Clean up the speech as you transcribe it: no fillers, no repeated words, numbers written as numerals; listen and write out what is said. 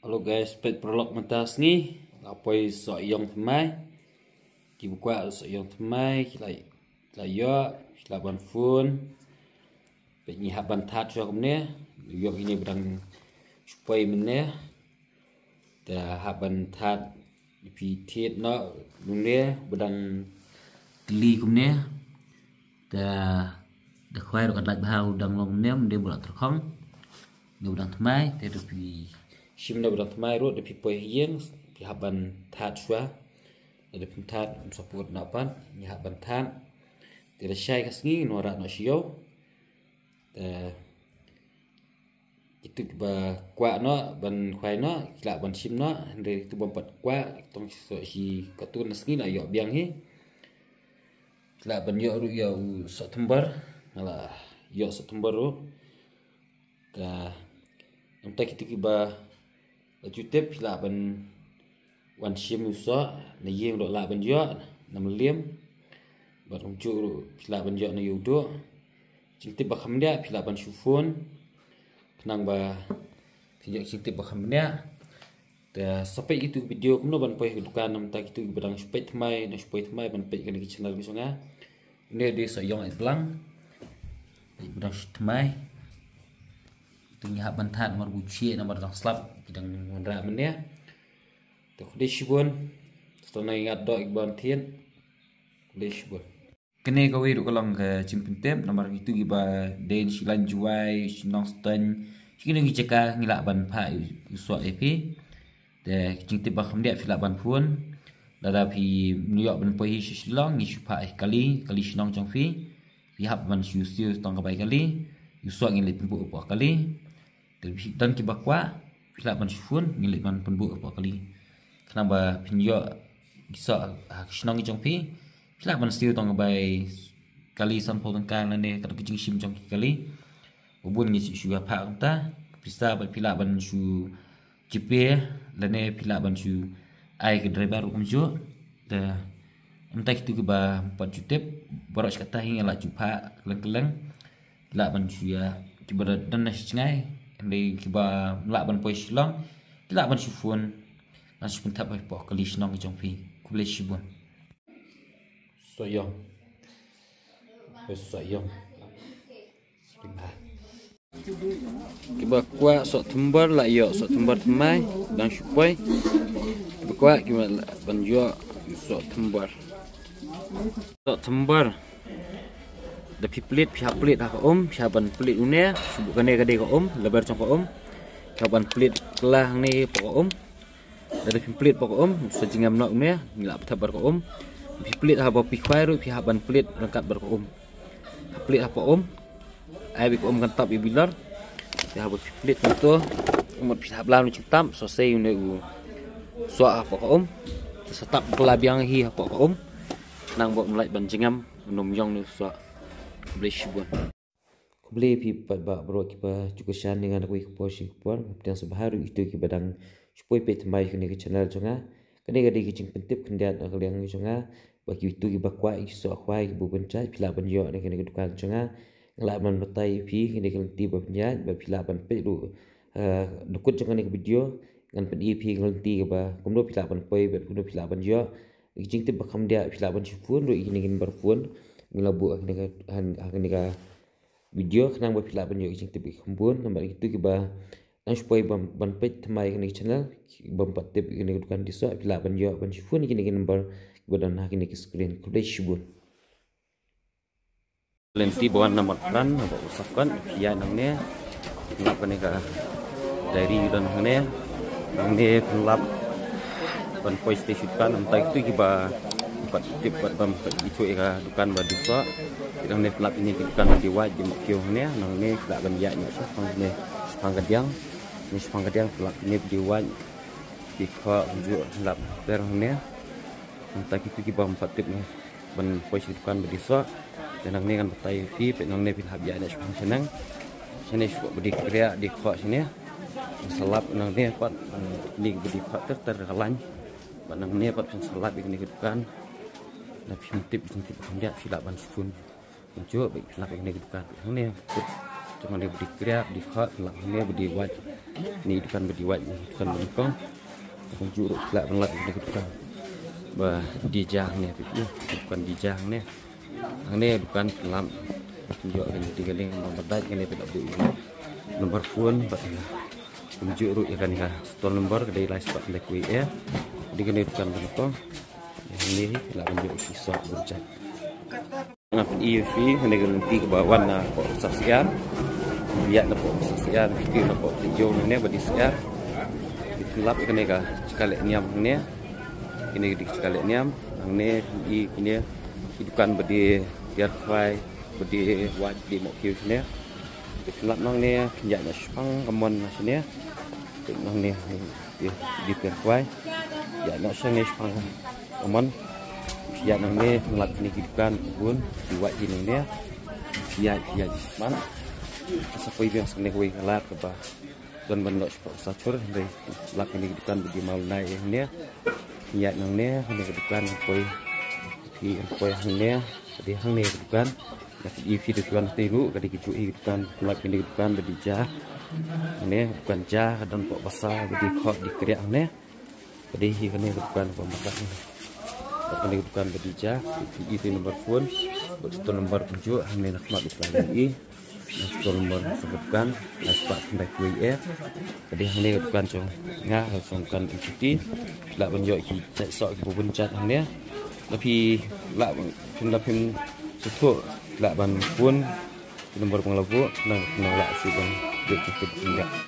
Halo guys, pet prolog mentas ni lapoi sok yong thmai ki bukwa sok yong thmai ki lai yo la ban phun pe ni haban that cho kumne yo ini bedang supaya mene ta haban that pi thiet no lumne bedang li kumne ta de khwai ro kan lak bau dang long nem de bulat terkhong de bedang thmai te do pi shim na bedang thmai ro de pi poi hieng pi haban that chwa de pi that support na pan ni haban that te de shai kasngi no ra no shio itu ba kwa no ban khwai no kila ban shim no de tu bom pat kwa tong so si katun nasngi na yo biang hi kila ban yo ru yo September ala yo September ro ta entah kita kiba jutep kila ban wan shim so na yeng do la ban yo nam liem ba tong chu kila ban yo na yu do cintip ba khamdia kila ban shufon nang ba tinjak cintip ba khamdia ta sampai itu video kuno ban poi dukan nam ta itu bedang supet thmai na supet thmai ban pet kan ki channel bi songa ne di sayong ai blang bedang thmai tu nya ban that mar buci na mar dang slap bidang mondra menia to khode shibon to na ingat do ikban thien khode shibon kene ko wi ru kolong ke chimpin tem nomor itu giba den silan juai sinong stan kini ngi ceka ngila ban pha so ep de jingti ba kham dia fila ban phun dada phi new york ban poi silong ngi pha kali sinong chong fi hap ban siu tong ka bai kali so ngi lip bu po kali dan ki bakwa fila ban phun ngi lip ban bu po kali kenapa phi new york so sinong chong fi fila ban siu tong ka bai kali sampol tong kang na ne ka jing sim chong kali ubun ni su pha ta bisa ba pila ban su jipe lane pila ban su ai ke driver umjo da entah itu ke ba 4 jutep borok kata hingga la jupa keleng-keleng la ban su ya kibara dan ngai ande kiba la ban poi silong la ban su phone langsung pentap ba po kali snong jong pi kule shibon soyong kiba kwa sok tembar la yo sok tembar thmai dang supoi kiba kwa kiba ban yo sok tembar da pi plit pi haplit ha pi ban plit une subu kane kade ko lebar chong ko ka ban plit kelah ni po da pi plit po ko sejingam nok ne ngila thabar ko pi plit ha pi khwai ru pi ban plit rangkat bar ko plit ha po ai bi ko kan tap bi bilar ya ha plit to umot pi hablam ni citam so sei ne u so apa ko setap kelabiang hi apa ko nang bo mulai banjingam nom yong ni so beli shibon beli pi pat ba bro ki ba cukusan dengan aku ko shi por dan sebaharu itu ki badang supoi pet mai kini ke channel jonga kene gadi ki jing pentip kendiat akliang jonga bagi itu ki bakwa iso khwai bu bencai pila banjo ne kene ke dukan jonga la man batai pi kini ke ti ba penjat ba pila ban pe du dukut jonga ne video ngan pedi pi ngelti ke ba kumdo pila ban poi ba kumdo pila banjo jing tip bakam dia pila ban shufun ru ini kin berfun ngelabu kene ka video kenang ba pila banjo jing tip kumpun nomor itu ki ba nang supaya ban pet thmai kini channel bam patip kini dukan diso pila banjo ban shufun kini number badan kini ke screen kude shibun lenti bawan nomor kan ba usapkan ya nang ne ngap kene ka dari dan ne nang ne pelap ban poi station kan entah itu kiba empat tip buat bam itu ka dukan ba diso nang ne pelap ini dukan di wajib kio ne nang ne tak ban ya ni pang ne pangkadiang ni pangkadiang pelap ini di wajib di kho ju lap der ne entah itu kiba empat tip ne ban poi dukan ba diso dan nang ne kan batai pi pe nang ne pil habia ne pang senang sini suka bedi kriya di kho sini salap nang ne pat ni bedi pat terkalan nang ne pat salap ini dukan na pintip dia sila ban sufun menjo baik nak ini dukan nang ne tong ne budi kriap di khat lak ne budi wat ni dukan budi wat dukan bengkong kong juruk lak lak dukan ba di jang ne dukan di jang ne ang ne dukan lam tunjuk kan di galing membedat kan ne tak budi nomor phone ba tunjuk ru ya kan ya store nomor kedai last spot lek we ya di kan dukan bengkong ini lak tunjuk kisah bercak ngap EV hanya ganti ke bawah na kok saksian lihat na kok saksian video na kok video ni badi sia dikelap ikan ka sekali niam ni ini di sekali niam ni ini hidupan badi biar fai badi wat di mok kiu ni dikelap nang ni ya na spang kamon sini nang ni di biar fai ya na sang ni spang kamon ya nang ni ngelap ni hidupan pun diwat ini ni ya di mana sampai biang sini kui ngelap ke bah dan bentuk satur dari lap ini hidupan bagi mau naik ni ya nang ni hidupan kui di kui ni di hang ni hidupan di hidupan tiru kadi kicu hidupan lap ini hidupan bagi jah ni bukan jah dan pok besar bagi kok di kriak ni kadi ini hidupan pemakat ni ini bukan berija itu nomor phone itu nomor tunjuk hanya nak mak lagi itu nomor sebutkan aspak hendak WA jadi hanya bukan cuma ngah langsungkan ikuti lah penjok kita sok ibu bencat hanya tapi lah pin sutuk lah ban phone nomor penglabu nang lah si bang dia cukup ingat